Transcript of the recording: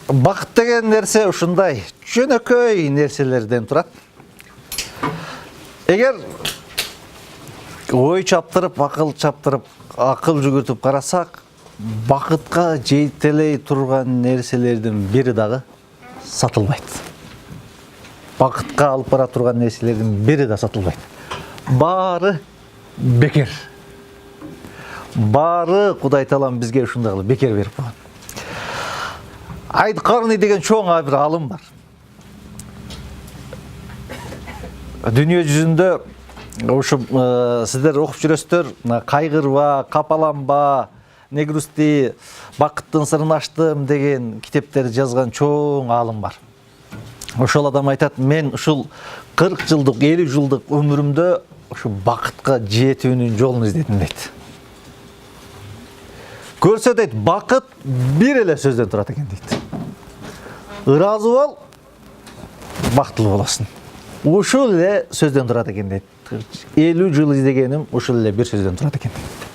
Бақыт деген нерсе ушундай жөнөкөй нерселерден турат. Эгер ой чаптырып, акыл жүгүртүп карасак, бакытка жетелей турган нерселердин бири дагы сатылбайт. Бакытка алып бара турган нерселердин бири да сатылбайт. Баары бекер. Баары Кудай Таалам бизге ушундагы бекер берип койгон. Айд Карни деген чоң бир алым бар. Дүние жүзүндө ушу сиздер окуп жүрөсүздөр, кайгырба, капаланба, не грусти, бакыттын сырын аштым деген китептерди жазган чоң алым бар. Ошол адам айтат, мен ушул 40 жылдык, 50 жылдык өмүрүмдө ушу бакытка жетүүнүн жолун издедим дейт. Көрсө дейт, бакыт бир эле сөздөн турат экен дейт. Ыраазы бол, бактылуу болосуң. Ушул эле сөздөн турат экен дейт. 50 жыл издегеним ушул эле бир сөздөн турат экен дейт.